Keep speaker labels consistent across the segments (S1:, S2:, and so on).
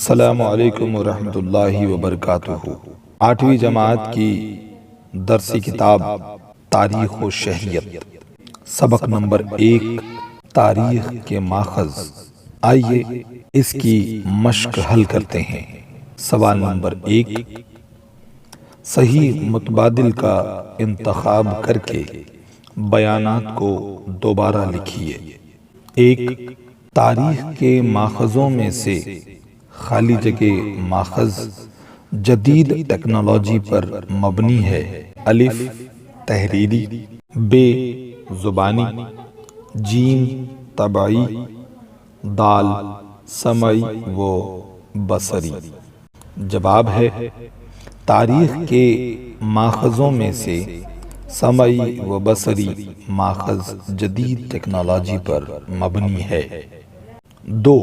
S1: السلام علیکم ورحمۃ اللہ وبرکاتہ۔ 8ویں جماعت کی درسی کتاب تاریخ و شہریت، سبق نمبر 1 تاریخ کے ماخذ۔ آئیے اس کی مشق حل کرتے ہیں۔ سوال نمبر 1، صحیح متبادل کا انتخاب کر کے بیانات کو دوبارہ لکھیے۔ 1، تاریخ کے ماخذوں میں سے خالی جگہ ماخذ جدید ٹیکنالوجی پر مبنی ہے۔ الف تحریری، ب زبانی، جیم طبعی، دال سمعی و بصری۔ جواب ہے تاریخ کے ماخذوں میں سے سمعی و بصری ماخذ جدید ٹیکنالوجی پر مبنی ہے۔ 2،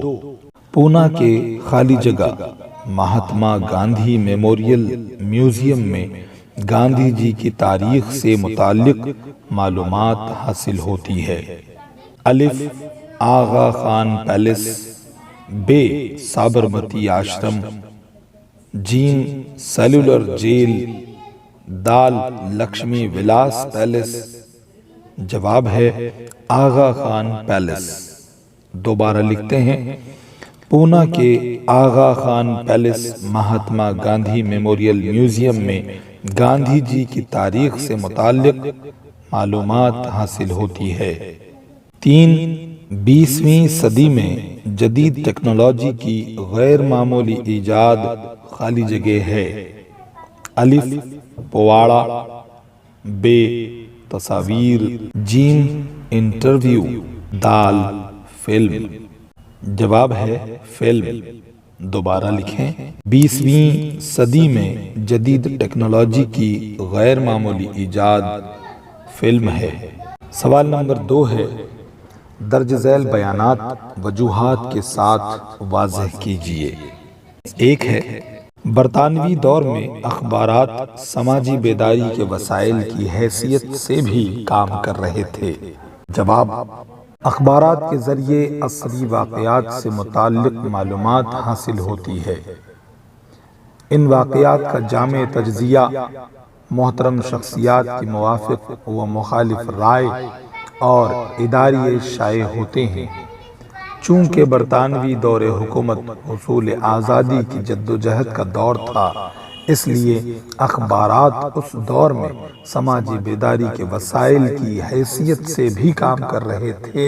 S1: پونا کے خالی جگہ مہاتما گاندھی میموریل میوزیم میں گاندھی جی کی تاریخ سے متعلق معلومات حاصل ہوتی ہے۔ الف آغا خان پیلس، ب سابرمتی آشرم، جیم سیلولر جیل، دال لکشمی ولاس پیلس۔ جواب ہے آغا خان پیلس۔ دوبارہ لکھتے ہیں، پونا کے Aga Khan palace Mahatma Gandhi memorial museum میں گاندھی جی کی تاریخ سے متعلق معلومات حاصل ہوتی ہے۔ 3، 20ویں صدی میں جدید ٹیکنالوجی کی غیر معمولی ایجاد خالی جگہ ہے۔ الف پواڑا، ب تصاویر، جیم انٹرویو، دال فلم۔ جواب ہے فلم۔ دوبارہ لکھیں، 20ویں صدی میں جدید ٹیکنالوجی کی غیر معمولی ایجاد فلم ہے۔ سوال نمبر 2 ہے، درج ذیل بیانات وجوہات کے ساتھ واضح کیجیے۔ 1 ہے، برطانوی دور میں اخبارات سماجی بیداری کے وسائل کی حیثیت سے بھی کام کر رہے تھے۔ جواب، اخبارات کے ذریعے عصری واقعات سے متعلق معلومات حاصل ہوتی ہے۔ ان واقعات کا جامع تجزیہ محترم شخصیات کی موافق و مخالف رائے اور اداریے شائع ہوتے ہیں۔ چونکہ برطانوی دور حکومت حصول آزادی کی جدوجہد کا دور تھا، اس لیے اخبارات اس دور میں سماجی بیداری کے وسائل کی حیثیت سے بھی کام کر رہے تھے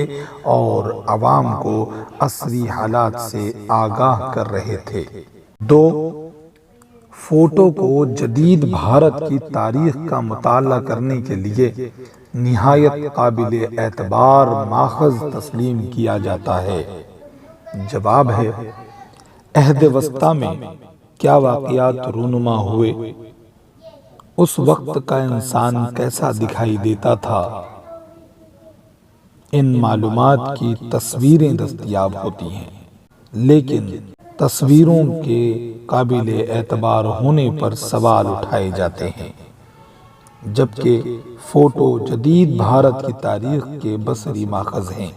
S1: اور عوام کو عصری حالات سے آگاہ کر رہے تھے۔ 2، فوٹو کو جدید بھارت کی تاریخ کا مطالعہ کرنے کے لیے نہایت قابل اعتبار ماخذ تسلیم کیا جاتا ہے۔ جواب ہے عہد وسطیٰ میں کیا واقعات رونما ہوئے، اس وقت کا انسان کیسا دکھائی دیتا تھا، ان معلومات کی تصویریں دستیاب ہوتی ہیں، لیکن تصویروں کے قابل اعتبار ہونے پر سوال اٹھائے جاتے ہیں، جبکہ فوٹو جدید بھارت کی تاریخ کے بصری ماخذ ہیں۔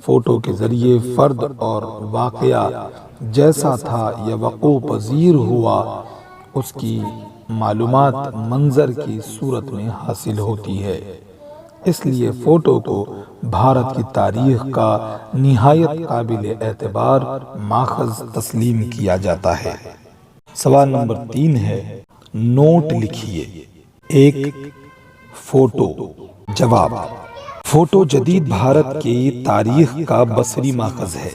S1: فوٹو کے ذریعے فرد اور واقعہ جیسا تھا یا وقوع پذیر ہوا، اس کی معلومات منظر کی صورت میں حاصل ہوتی ہے۔ اس لیے فوٹو کو بھارت کی تاریخ کا نہایت قابل اعتبار ماخذ تسلیم کیا جاتا ہے۔ سوال نمبر 3 ہے، نوٹ لکھیے۔ 1، فوٹو۔ جواب، فوٹو جدید بھارت کی تاریخ کا بصری ماخذ ہے۔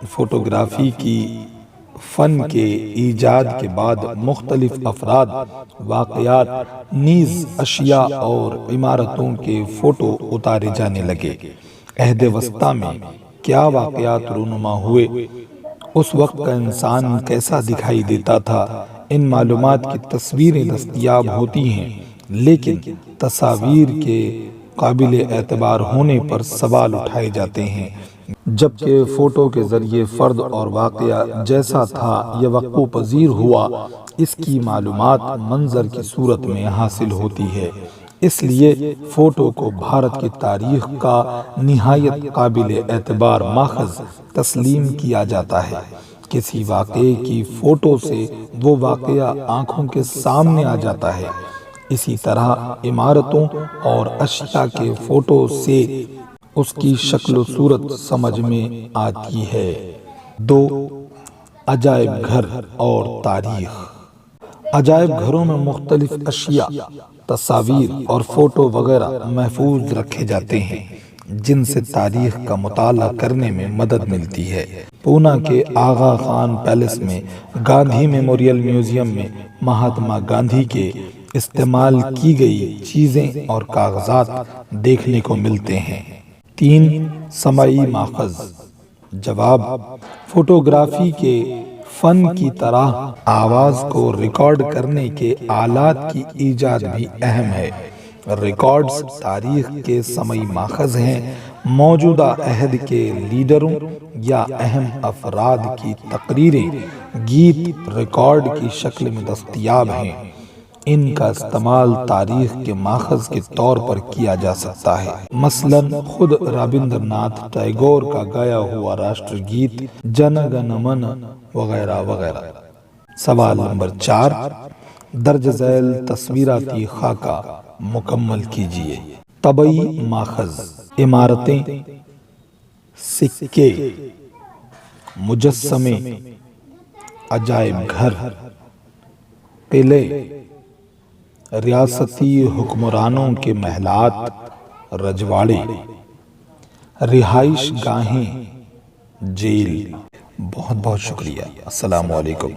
S1: فوٹوگرافی کی فن کے ایجاد کے بعد مختلف افراد، واقعات، نیز اشیاء اور عمارتوں کے فوٹو اتارے جانے لگے۔ عہد وسطیٰ میں کیا واقعات رونما ہوئے، اس وقت کا انسان کیسا دکھائی دیتا تھا، ان معلومات کی تصویریں دستیاب ہوتی ہیں، لیکن تصاویر کے قابل اعتبار ہونے پر سوال اٹھائے جاتے ہیں، جبکہ فوٹو کے ذریعے فرد اور واقعہ جیسا تھا یا وقوع پذیر ہوا، اس کی معلومات منظر کی صورت میں حاصل ہوتی ہے۔ اس لیے فوٹو کو بھارت کی تاریخ کا نہایت قابل اعتبار ماخذ تسلیم کیا جاتا ہے۔ کسی واقعے کی فوٹو سے وہ واقعہ آنکھوں کے سامنے آ جاتا ہے، اسی طرح عمارتوں اور اشیاء کے فوٹو سے اس کی شکل و صورت سمجھ میں آتی ہے۔ 2. عجائب گھر اور تاریخ۔ عجائب گھروں میں مختلف اشیاء، تصاویر اور فوٹو وغیرہ محفوظ رکھے جاتے ہیں جن سے تاریخ کا مطالعہ کرنے میں مدد ملتی ہے۔ پونا کے آغا خان پیلس میں گاندھی میموریل میوزیم میں مہاتما گاندھی کے استعمال کی گئی چیزیں اور کاغذات دیکھنے کو ملتے ہیں۔ 3. سمعی ماخذ۔ جواب: فوٹوگرافی کے فن کی طرح آواز کو ریکارڈ کرنے کے آلات کی ایجاد بھی اہم ہے۔ ریکارڈز تاریخ کے سمعی ماخذ ہیں۔ موجودہ عہد کے لیڈروں یا اہم افراد کی تقریریں گیت ریکارڈ کی شکل میں دستیاب ہیں۔ ان کا استعمال تاریخ کے ماخذ کے طور پر کیا جا سکتا ہے، مثلاً خود رابندر ناتھ ٹیگور کا گایا ہوا راشٹر گیت جن گن من وغیرہ وغیرہ۔ سوال نمبر 4، درج ذیل تصویراتی خاکہ مکمل کیجیے۔ طبعی ماخذ: عمارتیں، سکے، مجسمے، عجائب گھر، قلعے، ریاستی حکمرانوں کے محلات، رجواڑے، رہائش گاہیں، جیل۔ بہت بہت شکریہ۔ السلام علیکم۔